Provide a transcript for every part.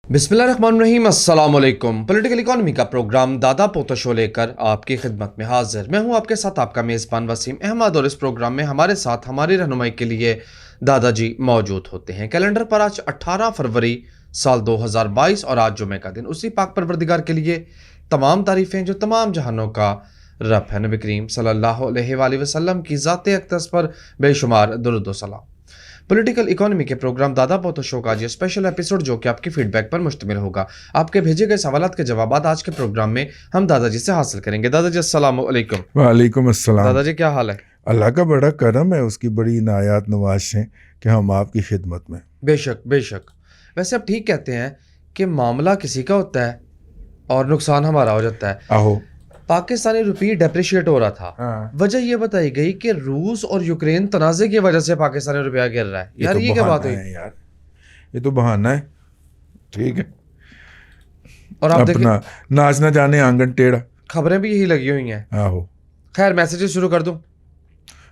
बिस्मिल्लाहिर्रहमानिर्रहीम, अस्सलाम वालेकुम। पॉलिटिकल इकोनॉमी का प्रोग्राम दादा पोता शो लेकर आपकी खिदमत में हाजिर। मैं हूं आपके साथ आपका मेज़बान वसीम अहमद और इस प्रोग्राम में हमारे साथ हमारी रहनुमाई के लिए दादाजी मौजूद होते हैं। कैलेंडर पर आज 18 फरवरी साल 2022 और आज जुमे का दिन। उसी पाक परवरदिगार के लिए तमाम तारीफ़ें जो तमाम जहानों का रब है। नबी करीम सल्लल्लाहु अलैहि वसल्लम की ज़ात अक़दस पर बेशुमार दुरूद व सलाम। पॉलिटिकल इकोनॉमी के प्रोग्राम दादा पोतो शो का ये स्पेशल एपिसोड जो कि आपकी फीडबैक पर मुश्तमिल होगा। आपके भेजे गए सवालात के जवाब आज के प्रोग्राम में हम दादाजी से हासिल करेंगे। दादाजी अस्सलाम वालेकुम। वालेकुम अस्सलाम। दादाजी क्या हाल है? अल्लाह का बड़ा करम है, उसकी बड़ी इनायात नवाज़ें कि हम आपकी खिदमत में। बेशक बेशक। वैसे आप ठीक कहते हैं कि मामला किसी का होता है और नुकसान हमारा हो जाता है। आहो, पाकिस्तानी रुपये डेप्रिशिएट हो रहा था। हाँ। वजह यह बताई गई कि रूस और यूक्रेन तनाज़े की वजह से पाकिस्तानी रुपया गिर रहा है। यार ये क्या बात हुई? यार ये तो बहाना है। ठीक है, और आप देखिए अपना नाच ना जाने आंगन टेढ़ा। खबरें भी यही लगी हुई हैं। आहो, खैर मैसेजेस शुरू कर दूं।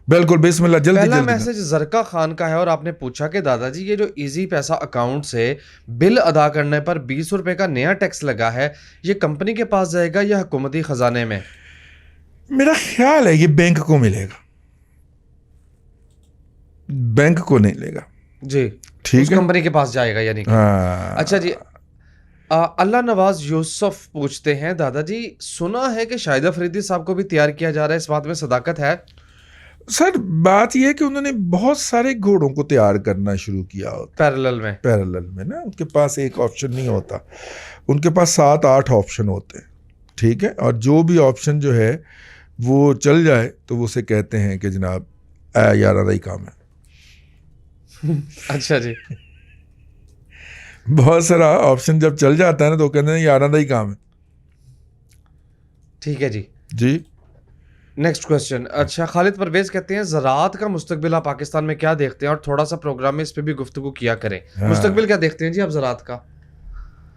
बिल्कुल, बिस्मिल्लाह। जल्दी पहला जल्दी। मैसेज जरका खान का है और आपने पूछा कि दादाजी ये जो इजी पैसा अकाउंट से बिल अदा करने पर 20 रुपए का नया टैक्स लगा है, ये कंपनी के पास जाएगा या हुकूमती खजाने में? मेरा ख्याल है ये बैंक को मिलेगा, बैंक को नहीं लेगा। जी ठीक है, कंपनी के पास जाएगा यानी कि। हाँ। अच्छा जी, अल्लाह नवाज यूसुफ पूछते हैं दादाजी, सुना है कि शाहिद अफरीदी साहब को भी तैयार किया जा रहा है, इस बात में सदाकत है? सर, बात यह है कि उन्होंने बहुत सारे घोड़ों को तैयार करना शुरू किया होता पैरेलल में ना। उनके पास एक ऑप्शन नहीं होता, उनके पास 7-8 ऑप्शन होते हैं। ठीक है, और जो भी ऑप्शन जो है वो चल जाए तो वो उसे कहते हैं कि जनाब यार ही काम है। अच्छा जी। बहुत सारा ऑप्शन जब चल जाता है ना तो कहते हैं यार ही काम है। ठीक है जी। जी, नेक्स्ट क्वेश्चन। अच्छा, खालिद परवेज कहते हैं ज़राअत का मुस्तकबिल आप पाकिस्तान में क्या देखते हैं और थोड़ा सा प्रोग्राम में इस पे भी गुफ्तगू किया करें। हाँ। मुस्तकबिल क्या देखते हैं जी आप ज़राअत का?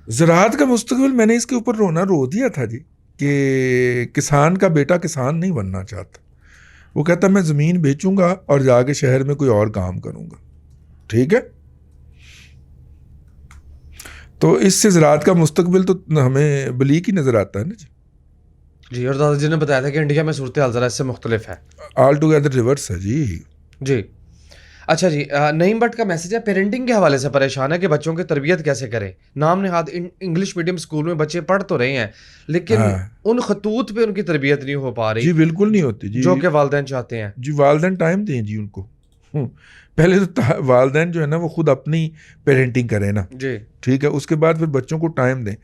ज़राअत का मुस्तकबिल, मैंने इसके ऊपर रो दिया था जी कि किसान का बेटा किसान नहीं बनना चाहता। वो कहता मैं ज़मीन बेचूंगा और जाके शहर में कोई और काम करूंगा। ठीक है, तो इससे ज़राअत का मुस्तकबिल तो हमें बलीक ही नज़र आता है ना जी। जी, और दादाजी ने बताया था कि इंडिया में सूरत हाल ज़रा इससे मुख्तलिफ है। ऑल टुगेदर रिवर्स है जी। जी। अच्छा जी, नईम भट्ट का मैसेज है, पेरेंटिंग के हवाले से परेशान है कि बच्चों की तरबियत कैसे करें। नाम नेहाद इंग्लिश मीडियम स्कूल में बच्चे पढ़ तो रहे हैं लेकिन उन खतूत पे उनकी तरबियत नहीं हो पा रही। जी बिल्कुल नहीं होती जी, जो कि वालिदैन चाहते हैं। जी, वालिदैन टाइम दें जी उनको। पहले तो वालिदैन जो है ना वो खुद अपनी पेरेंटिंग करें ना जी। ठीक है, उसके बाद फिर बच्चों को टाइम दें।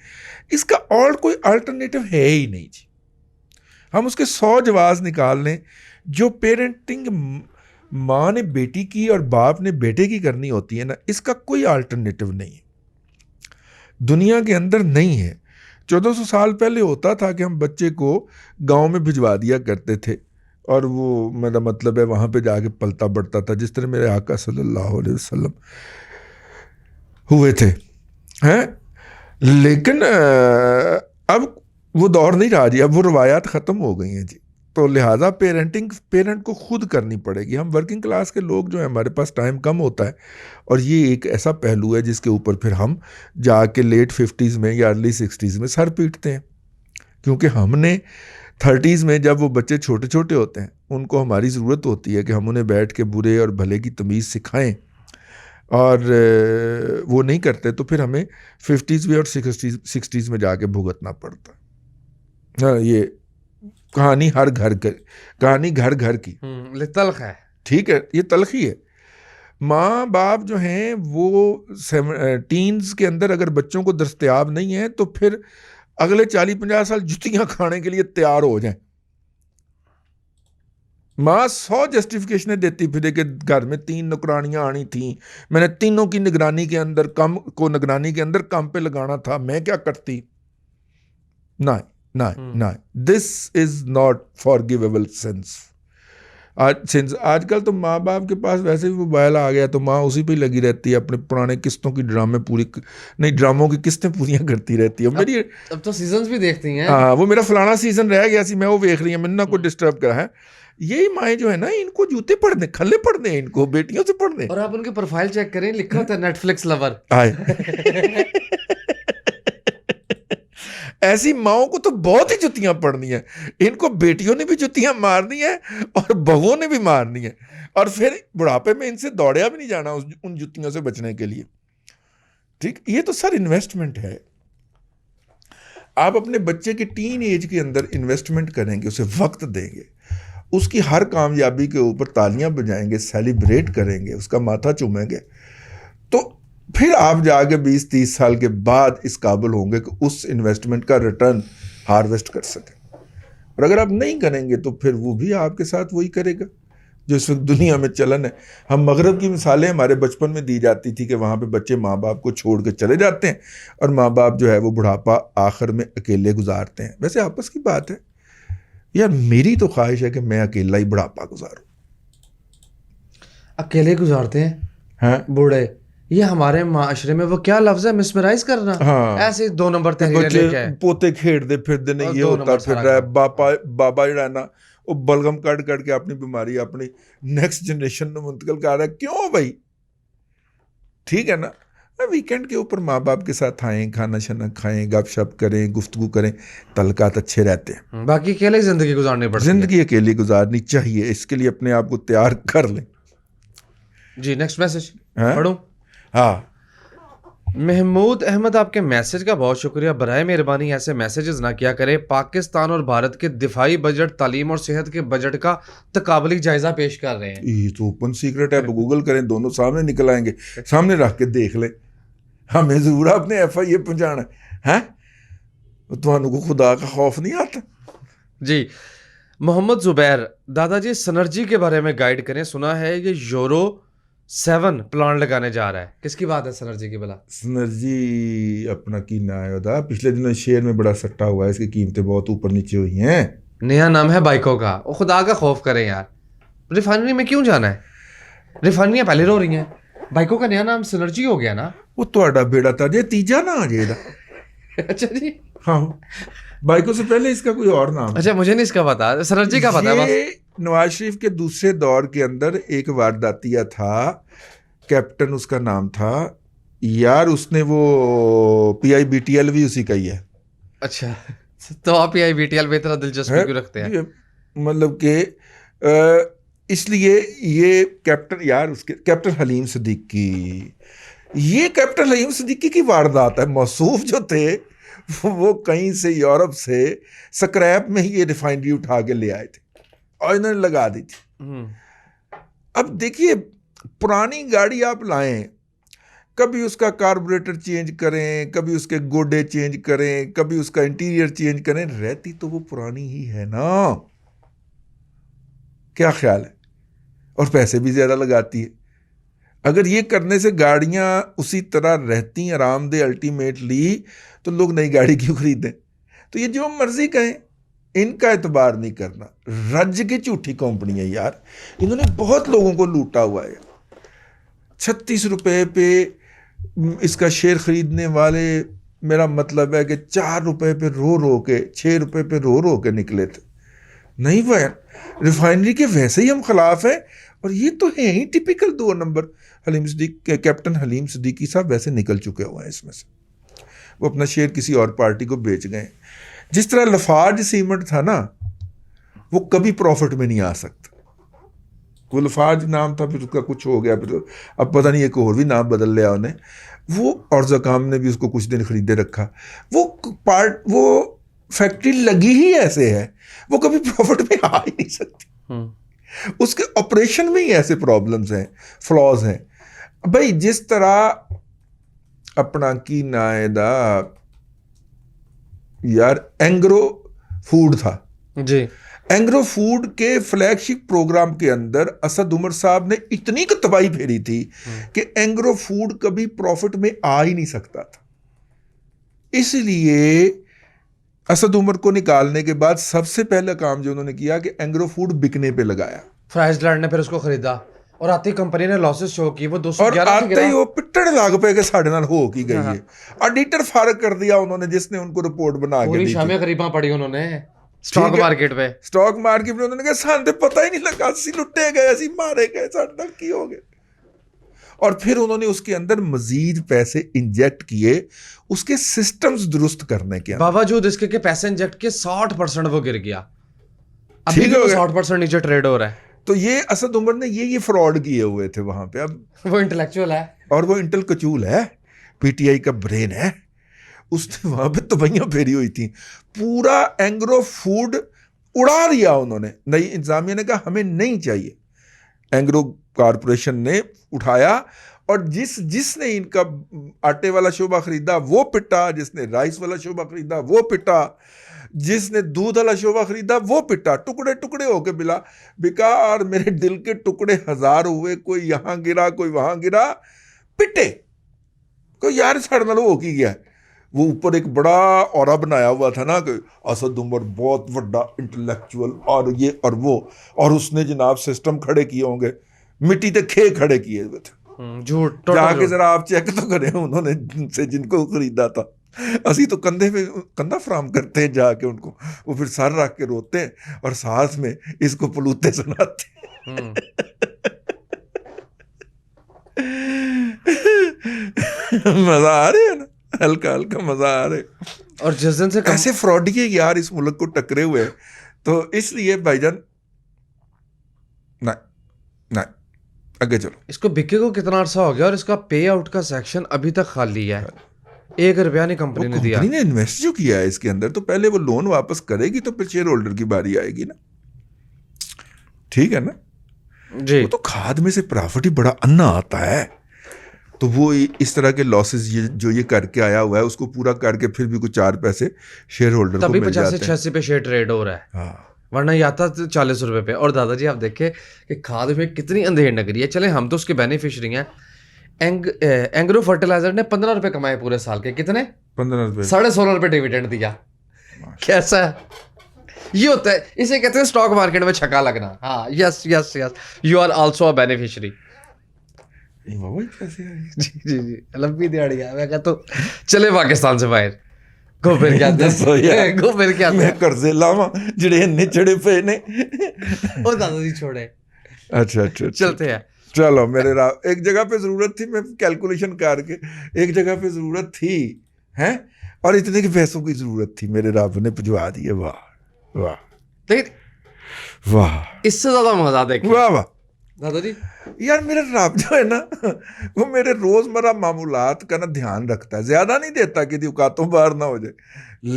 इसका और कोई अल्टरनेटिव है ही नहीं जी। हम उसके 100 जवाब निकाल लें। जो पेरेंटिंग माँ ने बेटी की और बाप ने बेटे की करनी होती है ना, इसका कोई अल्टरनेटिव नहीं है, दुनिया के अंदर नहीं है। 1400 साल पहले होता था कि हम बच्चे को गांव में भिजवा दिया करते थे और वो मेरा मतलब है वहाँ पे जाके पलता बढ़ता था, जिस तरह मेरे आका सल्लल्लाहु अलैहि वसल्लम हुए थे हैं। लेकिन अब वो दौर नहीं रहा जी, अब वो रवायात ख़त्म हो गई हैं जी। तो लिहाजा पेरेंट को खुद करनी पड़ेगी। हम वर्किंग क्लास के लोग जो हैं, हमारे पास टाइम कम होता है और ये एक ऐसा पहलू है जिसके ऊपर फिर हम जाके लेट 50s में या अर्ली 60s में सर पीटते हैं, क्योंकि हमने 30s में जब वो बच्चे छोटे छोटे होते हैं उनको हमारी ज़रूरत होती है कि हम उन्हें बैठ के बुरे और भले की तमीज़ सिखाएं, और वो नहीं करते तो फिर हमें 50s में और 60s में जाके भुगतना पड़ता है। हाँ, ये कहानी घर घर की तल्ख है। ठीक है, ये तलखी है। माँ बाप जो हैं वो टीन्स के अंदर अगर बच्चों को दस्तयाब नहीं है तो फिर अगले 40-50 साल जुतियां खाने के लिए तैयार हो जाएं। माँ 100 जस्टिफिकेशनें देती फिर कि घर में 3 नौकरानियां आनी थी, मैंने तीनों की निगरानी के अंदर काम पे लगाना था, मैं क्या करती। नहीं, this is not forgivable since. आजकल तो माँ बाप के पास वैसे भी मोबाइल आ गया तो माँ उसी पे लगी रहती है, अपने पुराने किस्तों की ड्रामों की किस्तें पूरियां करती रहती है। अब तो सीजन्स भी देखती हैं। हाँ, वो मेरा फलाना सीजन रह गया सी, मैं वो देख रही है, मैंने ना कोई डिस्टर्ब करा है। यही माएँ जो है ना, इनको जूते पढ़ने खल्ले पढ़ने, इनको बेटियों से पढ़ने। और आप उनके प्रोफाइल चेक करें, लिखा होता है नेटफ्लिक्स लवर। ऐसी माओं को तो बहुत ही जुतियां पड़नी है, इनको बेटियों ने भी जुतियां मारनी है और बहुओं ने भी मारनी है, और फिर बुढ़ापे में इनसे दौड़या भी नहीं जाना उन जुतियों से बचने के लिए। ठीक, ये तो सर इन्वेस्टमेंट है। आप अपने बच्चे के टीन एज के अंदर इन्वेस्टमेंट करेंगे, उसे वक्त देंगे, उसकी हर कामयाबी के ऊपर तालियां बजाएंगे, सेलिब्रेट करेंगे, उसका माथा चूमेंगे, तो फिर आप जाके 20-30 साल के बाद इस काबिल होंगे कि उस इन्वेस्टमेंट का रिटर्न हार्वेस्ट कर सकें। और अगर आप नहीं करेंगे तो फिर वो भी आपके साथ वही करेगा जो इस वक्त दुनिया में चलन है। हम मगरब की मिसालें हमारे बचपन में दी जाती थी कि वहाँ पे बच्चे माँ बाप को छोड़ के चले जाते हैं और माँ बाप जो है वो बुढ़ापा आखिर में अकेले गुजारते हैं। वैसे आपस की बात है यार, मेरी तो ख्वाहिश है कि मैं अकेला ही बुढ़ापा गुजारूं। अकेले गुजारते हैं हाँ, बूढ़े, ये हमारे माशरे में वो क्या लफ्ज है, मिसमराइज करना। हाँ, ऐसे 2 नंबर तहरीरें लेके बच्चे आए। पोते खेड़ते फिरते ने, और ये 2 होता नंबर फिर सारा रहा है, काम। बाबा ਜਿਹੜਾ ना वो बलगम कट के अपनी बीमारी अपनी नेक्स्ट जनरेशन में मुंतकिल कर रहा है। क्यों भाई? ठीक है ना, वीकेंड के ऊपर माँ बाप के साथ आएँ, खाना शाना खाएं, गपशप करें, गुफ्तगू करें, तलकात अच्छे रहते हैं। बाकी अकेले जिंदगी गुजारनी पड़ती है। जिंदगी अकेली गुजारनी चाहिए, इसके लिए अपने आप को तैयार कर लें। जी, नेक्स्ट मैसेज हाँ? पढ़ूं? हाँ, महमूद अहमद, आपके मैसेज का बहुत शुक्रिया। बराए मेहरबानी ऐसे मैसेजेस ना किया करें। पाकिस्तान और भारत के दिफाई बजट, तालीम और सेहत के बजट का तकाबली जायजा पेश कर रहे हैं। ये तो ओपन सीक्रेट है, गूगल करें, दोनों सामने निकल आएंगे, सामने रख के देख लें। हमें जरूर अपने FIA पहुंचाना है, तो खुदा का खौफ नहीं आता। जी, मोहम्मद जुबैर, दादाजी सनर्जी के बारे में गाइड करें। सुना है ये यूरो 7 प्लान लगाने जा रहा है। किसकी बात है सनर्जी की भला? सनर्जी अपना की ना है होता, पिछले दिनों शेयर में बड़ा सट्टा हुआ है, इसकी कीमतें बहुत ऊपर नीचे हुई हैं। नया नाम है बाइकों का। वो खुदा का खौफ करें यार, रिफाइनरी में क्यों जाना है? रिफाइनरियां पहले रो रही हैं, बाइकों का नया नाम सनर्जी हो गया ना। वो ਤੁਹਾਡਾ बेड़ा था जे तीजा ना आ जेदा। अच्छा जी, हाँ, बाइकों से पहले इसका कोई और नाम। अच्छा, मुझे नहीं इसका पता, सनर्जी का पता है बस। ये नवाज शरीफ के दूसरे दौर के अंदर एक वारदातिया था, कैप्टन उसका नाम था यार, उसने वो PIBTL भी उसी का ही है। अच्छा, तो आप ये BTL में इतना दिलचस्पी क्यों रखते हैं? मतलब कि इसलिए ये कैप्टन यार, उसके कैप्टन हलीम सिद्दीकी, ये कैप्टन हलीम सिद्दीकी की वारदात है। मौसूफ जो थे वो कहीं से यूरोप से स्क्रैप में ही ये रिफाइनरी उठा के ले आए थे और इन्होंने लगा दी थी। अब देखिए, पुरानी गाड़ी आप लाएं, कभी उसका कार्बोरेटर चेंज करें, कभी उसके गोडे चेंज करें, कभी उसका इंटीरियर चेंज करें, रहती तो वो पुरानी ही है ना। क्या ख्याल है? और पैसे भी ज़्यादा लगाती है। अगर ये करने से गाड़ियाँ उसी तरह रहती आरामदेह अल्टीमेटली, तो लोग नई गाड़ी क्यों खरीदें? तो ये जो मर्जी कहें, इनका एतबार नहीं करना। रज की झूठी कंपनी है यार, इन्होंने बहुत लोगों को लूटा हुआ है। 36 रुपये पे इसका शेयर खरीदने वाले, मेरा मतलब है कि 4 रुपये पे रो के, 6 रुपये पे रो के निकले थे। नहीं भाई, रिफाइनरी के वैसे ही हम खिलाफ हैं, और ये तो है ही typical 2 number. Captain Haleem Siddiqui sahab वैसे निकल चुके हुए हैं इसमें से, वो अपना शेयर किसी और पार्टी को बेच गए। जिस तरह लफार्ज सीमेंट था ना, वो कभी प्रॉफिट में नहीं आ सकता। वो लफार्ज नाम था, फिर उसका कुछ हो गया, फिर अब पता नहीं एक और भी नाम बदल लिया उन्हें। वो और ज़काम ने भी उसको कुछ दिन खरीदे रखा। वो फैक्ट्री लगी ही ऐसे है, वो कभी प्रॉफिट में आ ही नहीं सकती। उसके ऑपरेशन में ही ऐसे प्रॉब्लम्स हैं, फ्लॉज हैं भाई। जिस तरह अपना की नायदा यार एंग्रो फूड था जी, एंग्रो फूड के फ्लैगशिप प्रोग्राम के अंदर असद उमर साहब ने इतनी की तबाही फेरी थी कि एंग्रो फूड कभी प्रॉफिट में आ ही नहीं सकता था। इसलिए असद उमर को निकालने के बाद सबसे पहला काम जो उन्होंने किया कि एंग्रो फूड बिकने पे लगाया। फ्राइजलैंड ने फिर उसको खरीदा और आती कंपनी ने लॉसेस शो की, वो 211 और आते ही वो पिटड़ लाग पे के साढ़े नाल हो की गई है। ऑडिटर फारग कर दिया उन्होंने, जिसने उनको रिपोर्ट बना के पूरी दी शामें गरीबा पड़ी उन्होंने स्टॉक मार्केट पे। स्टॉक मार्केट में उन्होंने कहा सान ते पता ही नहीं लगा, असि लुटे गए, असि मारे गए, साडे नाल की हो गया। और फिर उन्होंने उसके अंदर मजीद पैसे इंजेक्ट किए उसके सिस्टम्स दुरुस्त करने के अंदर। बावजूद इसके के पैसे इंजेक्ट किए 60% वो गिर गया, अभी ठीक भी हो वो गया। 60% नीचे ट्रेड हो रहा है। तो ये असद उमर ने ये फ्रॉड किए हुए थे वहां पे। अब वो इंटेलेक्चुअल है और वो इंटेल कचूल है, पीटीआई का ब्रेन है, उसने वहां पे तबैयां फेरी हुई थी। पूरा एंग्रो फूड उड़ा दिया उन्होंने। नई इंतजामिया ने कहा हमें नहीं चाहिए। एंग्रो कॉरपोरेशन ने उठाया और जिसने इनका आटे वाला शोबा खरीदा वो पिटा, जिसने राइस वाला शोबा खरीदा वो पिटा, जिसने दूध वाला शोबा खरीदा वो पिटा, टुकड़े टुकड़े होके बिका और मेरे दिल के टुकड़े 1000 हुए। कोई यहां गिरा, कोई वहां गिरा, पिटे। कोई यार छड़ना लो हो की गया। वो ऊपर एक बड़ा औरा बनाया हुआ था ना कि असद उमर बहुत बड़ा इंटेलेक्चुअल और ये और वो, और उसने जनाब सिस्टम खड़े किए होंगे, मिट्टी ते खे खड़े किए हुए थे। झूठ, टोटल जाके झूठ। जरा आप चेक तो करें उन्होंने से जिनको खरीदा था। असी तो कंधे पे कंधा फराम करते हैं जाके उनको, वो फिर सर रख के रोते हैं और साथ में इसको पलूते सुनाते हैं। मजा आ रही है ना, हल्का हल्का मजा आ रहे। और जिस दिन से ऐसे फ्रॉडिये यार इस मुल्क को टकरे हुए हैं। तो इसलिए भाईजान ना ना आगे चलो। इसको बिके को कितना अरसा हो गया और इसका पे आउट का सेक्शन अभी तक खाली है, 1 रुपया नहीं कंपनी ने दिया। कंपनी ने इन्वेस्ट जो किया है इसके अंदर, तो पहले वो लोन वापस करेगी तो फिर शेयर होल्डर की बारी आएगी ना। ठीक है ना जी। वो तो खाद में से प्रॉफिट ही बड़ा अन्ना आता है। तो वो इस तरह के लॉसेस ये करके आया हुआ है उसको पूरा करके फिर भी कुछ 4 पैसे शेयर होल्डर को तभी मिल 50 से जाते हैं। 86 पे शेयर ट्रेड हो रहा है, हाँ वरना ये आता 40 रुपए पे। और दादाजी आप देखे कि खाद में कितनी अंधेर नगरी है। चले हम तो उसके बेनिफिशरी हैं। एंग्रो फर्टिलाइजर ने 15 रुपए कमाए पूरे साल के। कितने? 15 रुपए। 16.5 रुपए डिविडेंड दिया। कैसा है? ये होता है, इसे कहते हैं स्टॉक मार्केट में छक्का लगना। हाँ, yes yes yes, you are also a beneficiary. कैसे जी जी जी, लंबी दिहाड़ी है। मैं कहता हूँ चले पाकिस्तान से बाहर घो फिर क्या दसो यार। घो फिर क्या मैं कर्जे लावा जिहड़े इन्ने चढ़े पे ने। ओ दादाजी छोड़े, अच्छा अच्छा चलते हैं। चलो मेरे एक जगह पे जरूरत थी, मैं कैलकुलेशन करके एक जगह पे जरूरत थी हैं और इतने के पैसों की जरूरत थी, मेरे रब ने भिजवा दिए। वाह वाह लेकिन वाह, इससे ज्यादा मजा देखिए वाह वाह दादाजी। यार मेरा रब जो है ना वो मेरे रोजमर्रा मामूलात का ना ध्यान रखता है। ज्यादा नहीं देता कि औकातों बाहर ना हो जाए,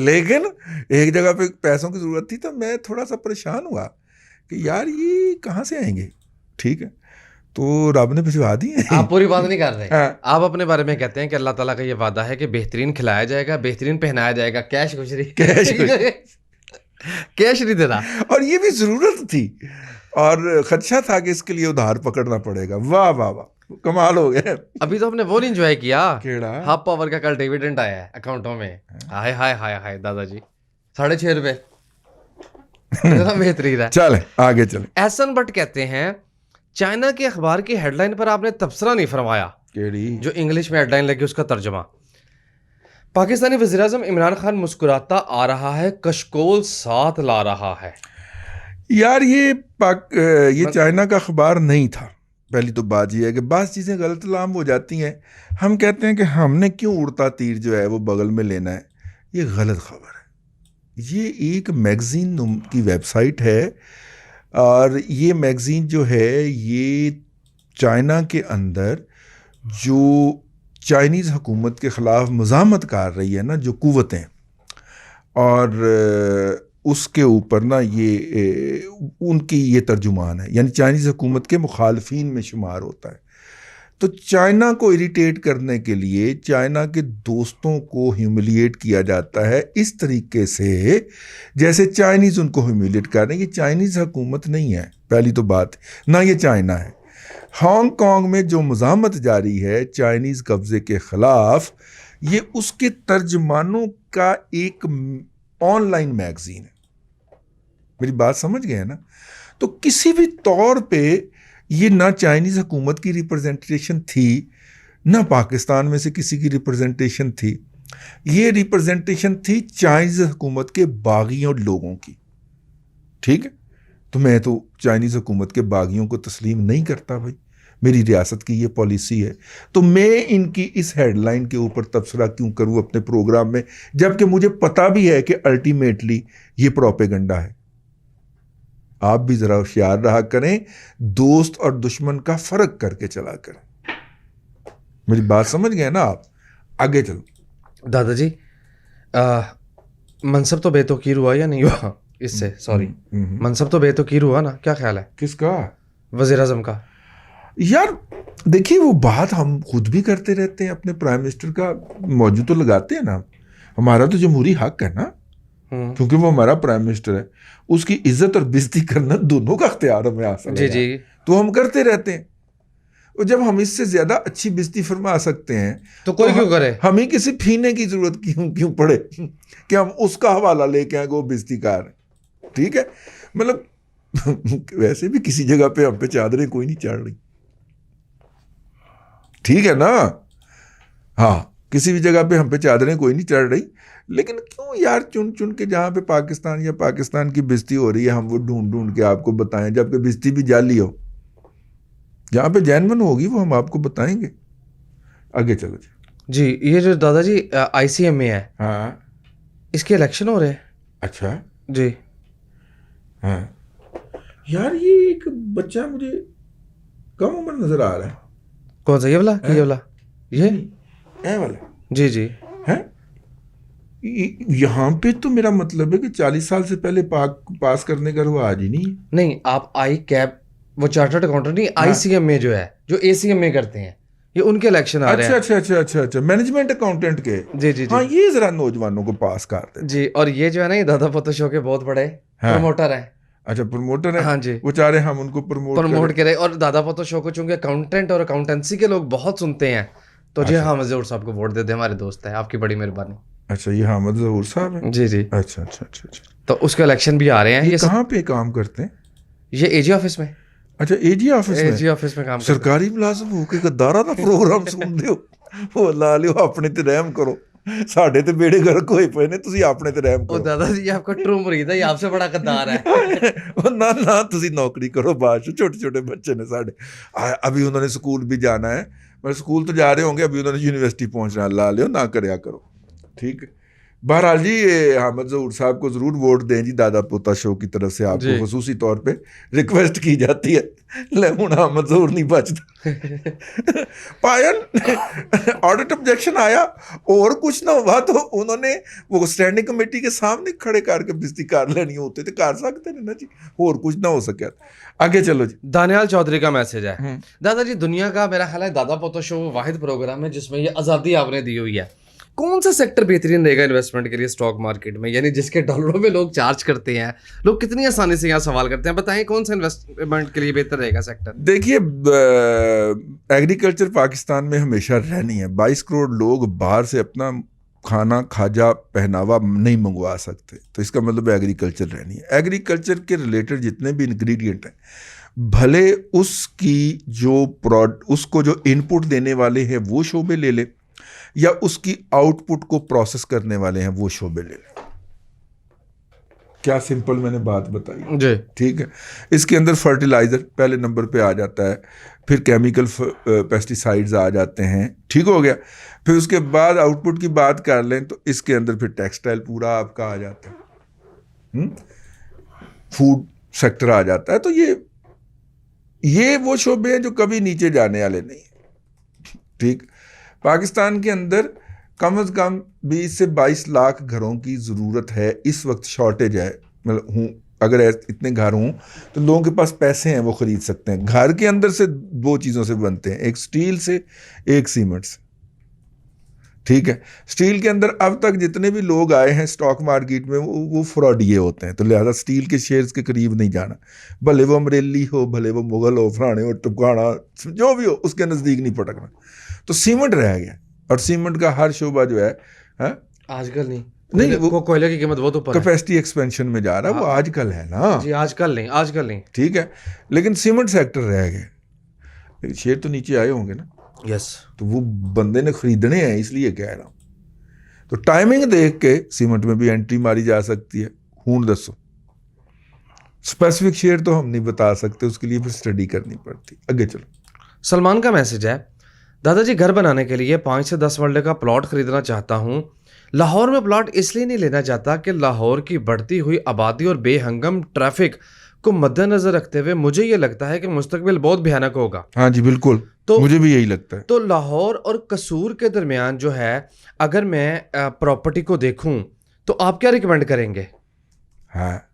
लेकिन एक जगह पे पैसों की जरूरत थी तो मैं थोड़ा सा परेशान हुआ कि यार ये कहाँ से आएंगे। ठीक है, तो रब ने भिजवा दिए। आप पूरी बात नहीं कर रहे। हाँ। आप अपने बारे में कहते हैं कि अल्लाह ताला का ये वादा है कि बेहतरीन खिलाया जाएगा, बेहतरीन पहनाया जाएगा। कैश कुछ नहीं, कैश नहीं देना। और ये भी जरूरत थी और खदशा था कि इसके लिए उधार पकड़ना पड़ेगा। वाह वाह वाह, कमाल हो गया। अभी तो हमने वो नहीं एंजॉय किया, केड़ा हाफ पावर का कल डिविडेंड आया है अकाउंटों में। हाय हाय हाय हाय दादाजी, 6.5 रुपए, कितना बेहतरीन है। चले आगे चले। एहसन भट्ट कहते हैं चाइना के अखबार की हेडलाइन पर आपने तबसरा नहीं फरमाया। केड़ी? जो इंग्लिश में हेडलाइन लगी उसका तर्जमा। पाकिस्तानी वज़ीर-ए-आज़म इमरान खान मुस्कुराता आ रहा है, कशकोल साथ ला रहा है। यार ये चाइना का अखबार नहीं था। पहली तो बात यह है कि बात चीज़ें गलत लाम हो जाती हैं। हम कहते हैं कि हमने क्यों उड़ता तीर जो है वो बगल में लेना है, ये गलत खबर है। ये एक मैगज़ीन की वेबसाइट है और ये मैगज़ीन जो है ये चाइना के अंदर जो चाइनीज़ हुकूमत के ख़िलाफ़ मज़ामत कर रही है ना जो कुव्वतें, और उसके ऊपर ना ये उनकी ये तर्जुमान है, यानी चाइनीज़ हुकूमत के मुखालफीन में शुमार होता है। तो चाइना को इरिटेट करने के लिए चाइना के दोस्तों को ह्यूमिलिएट किया जाता है इस तरीके से जैसे चाइनीज़ उनको ह्यूमिलिएट कर रहे हैं। ये चाइनीज़ हुकूमत नहीं है, पहली तो बात, ना ये चाइना है। हांगकांग में जो मज़ामत जारी है चाइनीज़ कब्ज़े के ख़िलाफ़, ये उसके तर्जमानों का एक ऑनलाइन मैगज़ीन है। मेरी बात समझ गए ना? तो किसी भी तौर पे ये ना चाइनीज़ हुकूमत की रिप्रेजेंटेशन थी, ना पाकिस्तान में से किसी की रिप्रेजेंटेशन थी। ये रिप्रेजेंटेशन थी चाइनीज़ हुकूमत के बागियों लोगों की। ठीक है, तो मैं तो चाइनीज़ हुकूमत के बागियों को तस्लीम नहीं करता भाई। मेरी रियासत की ये पॉलिसी है, तो मैं इनकी इस हेडलाइन के ऊपर तबसरा क्यों करूं अपने प्रोग्राम में, जबकि मुझे पता भी है कि अल्टीमेटली ये प्रोपेगेंडा है। आप भी जरा होशियार रहा करें, दोस्त और दुश्मन का फर्क करके चला करें। मेरी बात समझ गए ना आप? आगे चलो। दादाजी, मनसब तो बेतौकीर हुआ या नहीं हुआ इससे? सॉरी, मनसब तो बेतौकीर हुआ ना? क्या ख्याल है किसका? वजीर आजम का? यार देखिए, वो बात हम खुद भी करते रहते हैं, अपने प्राइम मिनिस्टर का मौजू तो लगाते हैं ना। हमारा तो जमहूरी हक है ना, क्योंकि वो हमारा प्राइम मिनिस्टर है। उसकी इज्जत और बेइज्जती करना दोनों का अख्तियार हमें हासिल है। जी। तो हम करते रहते हैं, और जब हम इससे ज्यादा अच्छी बेइज्जती फरमा सकते हैं तो कोई क्यों करे? हमें किसी फीने की जरूरत क्यों पड़े कि हम उसका हवाला लेके आए वो बेइज्जतीकार है। ठीक है, मतलब वैसे भी किसी जगह पे हम पे चादरें कोई नहीं चढ़ रही, ठीक है ना? हाँ, किसी भी जगह पे हम पे चादरें कोई नहीं चढ़ रही, लेकिन क्यों यार चुन चुन के जहाँ पे पाकिस्तान या पाकिस्तान की बेइज्जती हो रही है हम वो ढूंढ ढूंढ के आपको बताएं, जबकि बेइज्जती भी जाली हो। जहाँ पे जैनमन होगी वो हम आपको बताएंगे। आगे चलो जी। ये जो दादाजी ICMA है, हाँ, इसके इलेक्शन हो रहे हैं। अच्छा जी। हाँ यार, ये एक बच्चा मुझे कम उम्र नजर आ रहा है। कौन सा, ये वाला कि ये वाला? ये वाला? जी है। यहाँ पे तो मेरा मतलब है कि 40 साल से पहले पास करने का वो आज ही नहीं है। नहीं, आप ICAP, वो चार्टर्ड अकाउंटेंट नहीं, हाँ। ICMA जो है, जो ACMA करते हैं, ये उनके इलेक्शन आ रहे हैं। अच्छा, मैनेजमेंट अकाउंटेंट के। जी। हाँ, ये जरा नौजवानों को पास करते हैं जी। और ये जो है ना, ये दादा पोतो शो के बहुत बड़े प्रमोटर हैं। अच्छा, प्रमोटर है। हाँ जी, वो चाह रहे हम उनको प्रमोट करे। और दादा पोतो शो को चूंकि अकाउंटेंट और अकाउंटेंसी के लोग बहुत सुनते हैं, तो जी हाँ, मजदूर साहब को वोट दे दे, हमारे दोस्त है, आपकी बड़ी मेहरबानी। अच्छा, ये हामिद ज़हूर साहब है? जी। अच्छा। तो उसके इलेक्शन भी आ रहे हैं। ये कहाँ पे काम करते हैं? ये AG ऑफिस में। अच्छा, AG ऑफिस में काम सरकारी मुलाजिम होके गद्दारा दा प्रोग्राम सुन दियो। वो ला लियो, अपने ते रहम करो, साढ़े ते बेड़े गर्क होए पे ने, तुसी अपने ते रहम करो। दादाजी आपका ट्रू मुरीद है, ये आपसे बड़ा गद्दार है। ना तुसी नौकरी करो, बाद छोटे बच्चे ने साढ़े। अभी उन्होंने स्कूल भी जाना है, मतलब स्कूल तो जा रहे होंगे, अभी उन्होंने यूनिवर्सिटी पहुंचना, ला लियो, ना करया करो। ठीक है, बहरहाल जी, ये हामिद ज़हूर साहब को ज़रूर वोट दें जी। दादा पोता शो की तरफ से आपको खुसूसी तौर पे रिक्वेस्ट की जाती है। ले हुण हामिद ज़हूर नहीं बचता। पायन ऑडिट ऑब्जेक्शन आया और कुछ ना हुआ तो उन्होंने वो स्टैंडिंग कमेटी के सामने खड़े करके बेइज्जती कर लेनी होती तो कर सकते हैं ना जी, और कुछ ना हो सके। आगे चलो जी। दानियाल चौधरी का मैसेज है। दादाजी, दुनिया का मेरा ख्याल है दादा पोता शो वाहिद प्रोग्राम है जिसमें ये आज़ादी आपने दी हुई है। कौन सा सेक्टर बेहतरीन रहेगा इन्वेस्टमेंट के लिए स्टॉक मार्केट में, यानी जिसके डॉलरों में लोग चार्ज करते हैं? लोग कितनी आसानी से यहाँ सवाल करते हैं, बताएं कौन सा इन्वेस्टमेंट के लिए बेहतर रहेगा सेक्टर? देखिए, एग्रीकल्चर पाकिस्तान में हमेशा रहनी है। 22 करोड़ लोग बाहर से अपना खाना, खाजा, पहनावा नहीं मंगवा सकते, तो इसका मतलब एग्रीकल्चर रहनी है। एग्रीकल्चर के रिलेटेड जितने भी इंग्रेडिएंट हैं, भले उसकी उसको जो इनपुट देने वाले हैं वो शोबे ले ले, या उसकी आउटपुट को प्रोसेस करने वाले हैं वो शोबे ले लें। क्या सिंपल मैंने बात बताई जी। ठीक है। इसके अंदर फर्टिलाइजर पहले नंबर पे आ जाता है, फिर केमिकल पेस्टिसाइड्स आ जाते हैं, ठीक हो गया। फिर उसके बाद आउटपुट की बात कर लें तो इसके अंदर फिर टेक्सटाइल पूरा आपका आ जाता है, फूड सेक्टर आ जाता है। तो ये वो शोबे हैं जो कभी नीचे जाने वाले नहीं, ठीक। पाकिस्तान के अंदर कम से कम 20 से 22 लाख घरों की ज़रूरत है इस वक्त, शॉर्टेज है। मतलब अगर इतने घर हों तो लोगों के पास पैसे हैं, वो ख़रीद सकते हैं। घर के अंदर से दो चीज़ों से बनते हैं, एक स्टील से, एक सीमेंट से, ठीक है। स्टील के अंदर अब तक जितने भी लोग आए हैं स्टॉक मार्केट में वो फ्रॉडिये होते हैं, तो लिहाजा स्टील के शेयर्स के करीब नहीं जाना। भले वो अमरेली हो, भले वो मुगल हो, फलाने हो, टुकाना, जो भी हो, उसके नज़दीक नहीं पटकना। तो सीमेंट रह गया, और सीमेंट का हर शोबा जो है आजकल नहीं वो कोयले की कीमत बहुत ऊपर है, कैपेसिटी एक्सपेंशन में जा रहा है, वो आजकल है ना जी, आजकल नहीं, ठीक है। लेकिन सीमेंट सेक्टर रह गए, शेयर तो नीचे आए होंगे ना। यस, तो वो बंदे ने खरीदने हैं, इसलिए कह रहा हूँ। तो टाइमिंग देख के सीमेंट में भी एंट्री मारी जा सकती है। हूँ दसो, स्पेसिफिक शेयर तो हम नहीं बता सकते, उसके लिए फिर स्टडी करनी पड़ती। आगे चलो। सलमान का मैसेज है, दादाजी घर बनाने के लिए 5 से 10 मरले का प्लॉट खरीदना चाहता हूँ। लाहौर में प्लॉट इसलिए नहीं लेना चाहता कि लाहौर की बढ़ती हुई आबादी और बेहंगम ट्रैफिक को मद्देनजर रखते हुए मुझे ये लगता है कि मुस्तकबिल बहुत भयानक होगा। हाँ जी बिल्कुल, तो मुझे भी यही लगता है। तो लाहौर और कसूर के दरमियान जो है, अगर मैं प्रॉपर्टी को देखूं तो आप क्या रिकमेंड करेंगे? हाँ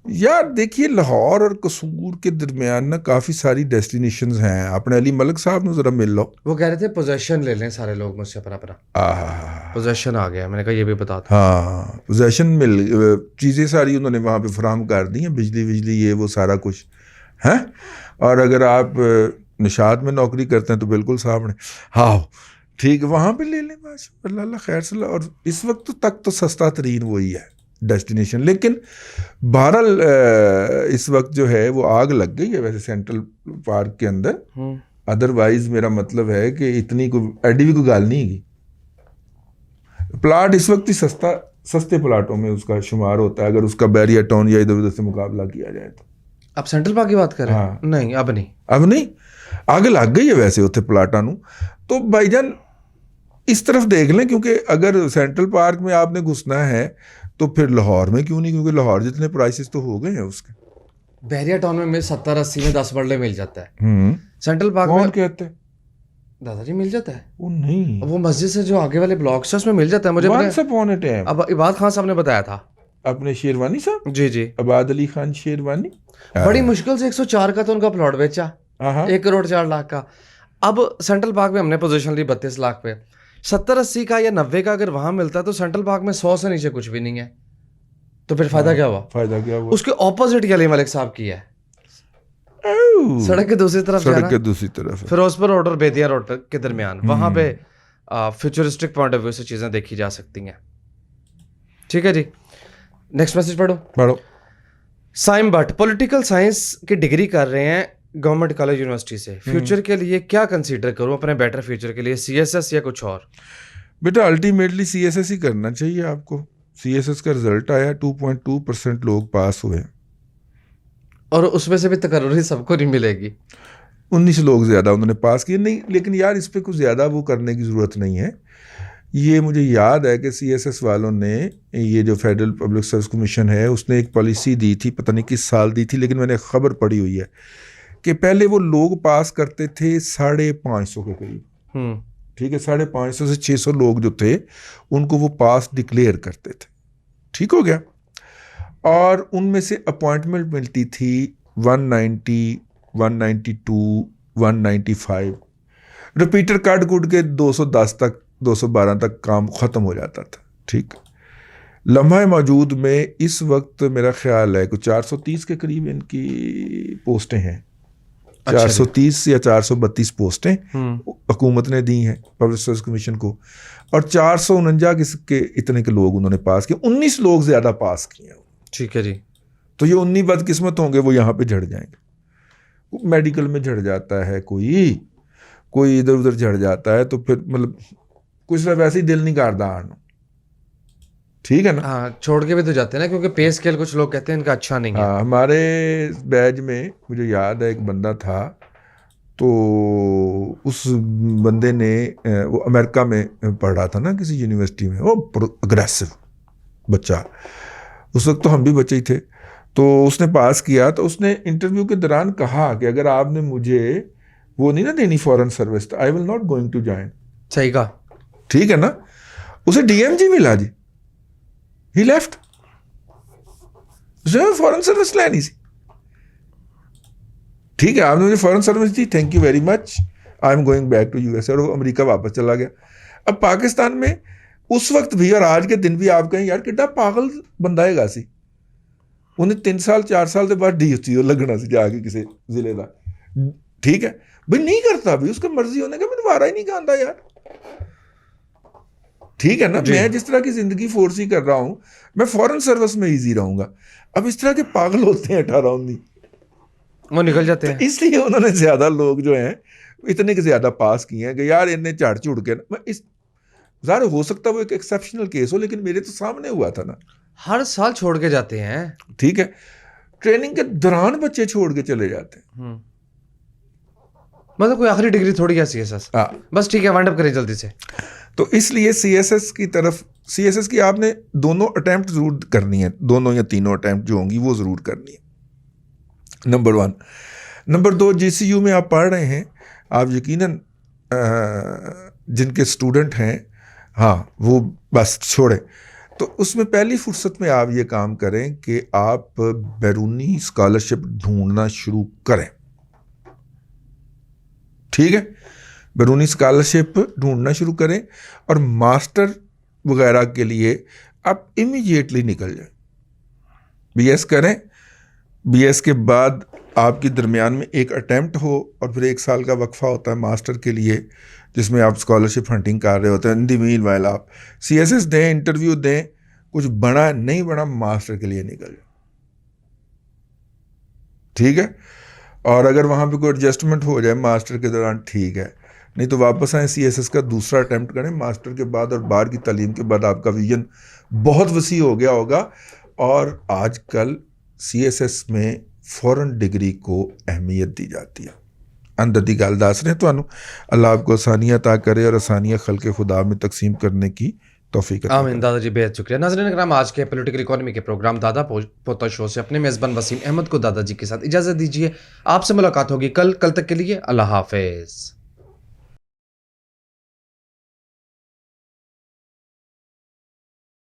यार देखिए, लाहौर और कसूर के दरमियान ना काफ़ी सारी डेस्टिनेशंस हैं। अपने अली मलिक साहब ने ज़रा मिल लो। वो कह रहे थे पोजेशन ले लें सारे लोग मुझसे, अपना पोजेशन आ गया। मैंने कहा ये भी बता दो। हाँ, पोजेशन मिल, चीज़ें सारी उन्होंने वहाँ पे फराहम कर दी हैं, बिजली ये वो सारा कुछ है। और अगर आप निशात में नौकरी करते हैं तो बिल्कुल सामने। हाँ ठीक, वहाँ पे ले लें बस, अल्लाह खैर सला। और इस वक्त तक तो सस्ता तरीन वही है डेस्टिनेशन। लेकिन बहरहाल इस वक्त जो है वो आग लग गई है वैसे सेंट्रल पार्क के अंदर। अदरवाइज मेरा मतलब है कि इतनी कोई एडी भी कोई गाल नहीं है। प्लाट इस वक्त ही सस्ते प्लाटों में उसका शुमार होता है अगर उसका बैरिया टाउन या इधर उधर से मुकाबला किया जाए तो। आप सेंट्रल पार्क की बात कर रहे हैं? हाँ। नहीं, अब नहीं, आग लग गई है वैसे उत्थे प्लाटा नू। तो भाईजान इस तरफ देख लें, क्योंकि अगर सेंट्रल पार्क में आपने घुसना है तो फिर लाहौर में क्यों नहीं, क्योंकि लाहौर जितने प्राइसेस तो हो गए हैं उसके। बहरिया टाउन में 70-80 में 10 मरले मिल जाता है। सेंट्रल पार्क कौन में कहते हैं? दादाजी मिल जाता है। वो नहीं, वो मस्जिद से जो आगे वाले ब्लॉक है उसमें मिल जाता है मुझे। Once upon a time। अब इबाद खान साहब ने बताया था। अपने शेरवानी साहब? जी जी, आबाद अली खान शेरवानी। बड़ी मुश्किल से 104 का तो उनका प्लॉट बेचा, 1 करोड़ 4 लाख का। अब सेंट्रल पार्क में हमने पोजीशन ली 32 लाख पे। 70-80 का या 90 का अगर वहां मिलता है तो सेंट्रल पार्क में 100 से नीचे कुछ भी नहीं है। तो फिर फायदा क्या हुआ? फायदा क्या हुआ? उसके ऑपोजिट अली मलिक साहब की है, सड़क के दूसरी तरफ, सड़क के दूसरी तरफ फिरोजपुर रोड और बेदिया रोड के दरमियान। वहां पे फ्यूचरिस्टिक पॉइंट ऑफ व्यू से चीजें देखी जा सकती हैं। ठीक है जी, नेक्स्ट मैसेज पढ़ो। साइम भट्ट पॉलिटिकल साइंस की डिग्री कर रहे हैं गवर्नमेंट कॉलेज यूनिवर्सिटी से। फ्यूचर के लिए क्या कंसीडर करूं अपने बेटर फ्यूचर के लिए, सीएसएस या कुछ और? बेटा अल्टीमेटली सीएसएस ही करना चाहिए आपको। सीएसएस का रिजल्ट आया, 2.2% लोग पास हुए, और उसमें से भी तकर्री सबको नहीं मिलेगी। 19 लोग ज़्यादा उन्होंने पास किए। नहीं, लेकिन यार इस पर कुछ ज़्यादा वो करने की ज़रूरत नहीं है। ये मुझे याद है कि सीएसएस वालों ने, ये जो फेडरल पब्लिक सर्विस कमीशन है, उसने एक पॉलिसी दी थी, पता नहीं किस साल दी थी, लेकिन मैंने खबर पढ़ी हुई है कि पहले वो लोग पास करते थे 550 के करीब। ठीक है, 550 से 600 लोग जो थे उनको वो पास डिक्लेयर करते थे। ठीक हो गया। और उनमें से अपॉइंटमेंट मिलती थी 190, 192, 195। रिपीटर काट कूट के 210 तक, 212 तक काम ख़त्म हो जाता था। ठीक, लम्हा मौजूद में इस वक्त मेरा ख्याल है कि 430 के करीब इनकी पोस्टें हैं। 430 या 432 पोस्टें हुकूमत ने दी हैं पब्लिक सर्विस कमीशन को, और 449 के इतने के लोग उन्होंने पास किए। 19 लोग ज़्यादा पास किए हैं। ठीक है जी। तो ये 19 बदकिस्मत होंगे, वो यहाँ पे झड़ जाएंगे। मेडिकल में झड़ जाता है, कोई इधर उधर झड़ जाता है, तो फिर मतलब कुछ वैसे ही दिल नहीं करता आना। ठीक है ना? हाँ, छोड़ के भी तो जाते हैं ना, क्योंकि पे स्केल कुछ लोग कहते हैं इनका अच्छा नहीं है। हाँ, हमारे बैच में मुझे याद है एक बंदा था, तो उस बंदे ने, वो अमेरिका में पढ़ रहा था ना किसी यूनिवर्सिटी में, वो अग्रेसिव बच्चा, उस वक्त तो हम भी बच्चे ही थे। तो उसने पास किया, तो उसने इंटरव्यू के दौरान कहा कि अगर आपने मुझे वो नहीं ना देनी फॉरेन सर्विस, तो I will not going to join. सही कहा। ठीक है ना? उसे डीएमजी मिला जी, ही लेफ्ट। उसे फॉरेन सर्विस लेनी थी। ठीक है, आपने मुझे फॉरेन सर्विस दी, thank you very much, I am going back to USA, और वो अमेरिका वापस चला गया। अब पाकिस्तान में उस वक्त भी और आज के दिन भी आप कहें यार कितना पागल बंदा है सी, उन्हें 3 साल 4 साल के बाद डी लगना सी जाके किसी जिले का। ठीक है भाई, नहीं करता भाई, उसका मर्जी होने का, मैं दोबारा ही नहीं कहता यार। ठीक है ना? मैं जिस तरह की जिंदगी फोर्स ही कर रहा हूं, मैं फॉरेन सर्विस में इजी रहूंगा। अब इस तरह के पागल होते हैं 18-19, वो निकल जाते हैं। तो इसलिए उन्होंने ज्यादा लोग जो हैं इतने के ज्यादा पास किए हैं कि यार इन्हें झाड़ झुड़ के ना, इस ज़ाहिर हो सकता है वो एक एक्सेप्शनल केस हो, लेकिन मेरे तो सामने हुआ था ना। हर साल छोड़ के जाते हैं। ठीक है, ट्रेनिंग के दौरान बच्चे छोड़ के चले जाते हैं। मतलब कोई आखिरी डिग्री थोड़ी है CSS। हाँ, बस ठीक है, वाइंड अप करिए जल्दी से। तो इसलिए CSS की तरफ, CSS की आपने दोनों अटैम्प्ट ज़रूर करनी है, दोनों या तीनों अटैम्प्ट जो होंगी वो ज़रूर करनी है, नंबर 1। नंबर 2, GCU में आप पढ़ रहे हैं, आप यकीनन जिनके स्टूडेंट हैं, हाँ वो बस छोड़ें, तो उसमें पहली फुर्सत में आप ये काम करें कि आप बैरूनी स्कॉलरशिप ढूंढना शुरू करें। ठीक है, बैरूनी स्कॉलरशिप ढूंढना शुरू करें और मास्टर वगैरह के लिए आप इमीडिएटली निकल जाएं, BS करें। BS के बाद आपकी दरमियान में एक अटैम्प्ट हो और फिर 1 साल का वक्फा होता है मास्टर के लिए, जिसमें आप स्कॉलरशिप हंटिंग कर रहे होते हैं। इन द मीन वाइल आप CSS दें, इंटरव्यू दें, कुछ बना नहीं बना, मास्टर के लिए निकल जाए। ठीक है, और अगर वहाँ पे कोई एडजस्टमेंट हो जाए मास्टर के दौरान, ठीक है, नहीं तो वापस आए, CSS का दूसरा अटैम्प्ट करें मास्टर के बाद, और बाहर की तालीम के बाद आपका विजन बहुत वसी हो गया होगा। और आजकल CSS में फॉरेन डिग्री को अहमियत दी जाती है। अंदर दी गल दस रहे ਤੁਹਾਨੂੰ, अल्लाह आपको आसानियाँ अता करे और आसानियाँ खल्क़ खुदा में तकसीम करने की तौफीक अता आमीन। दादाजी बेहद शुक्रिया। नाज़रीन कराम, आज के पॉलिटिकल इकोनॉमी के प्रोग्राम दादा पोता शो से अपने मेज़बान वसीम अहमद को दादाजी के साथ इजाज़त दीजिए। आपसे मुलाकात होगी कल तक के लिए अल्लाह हाफ़िज़।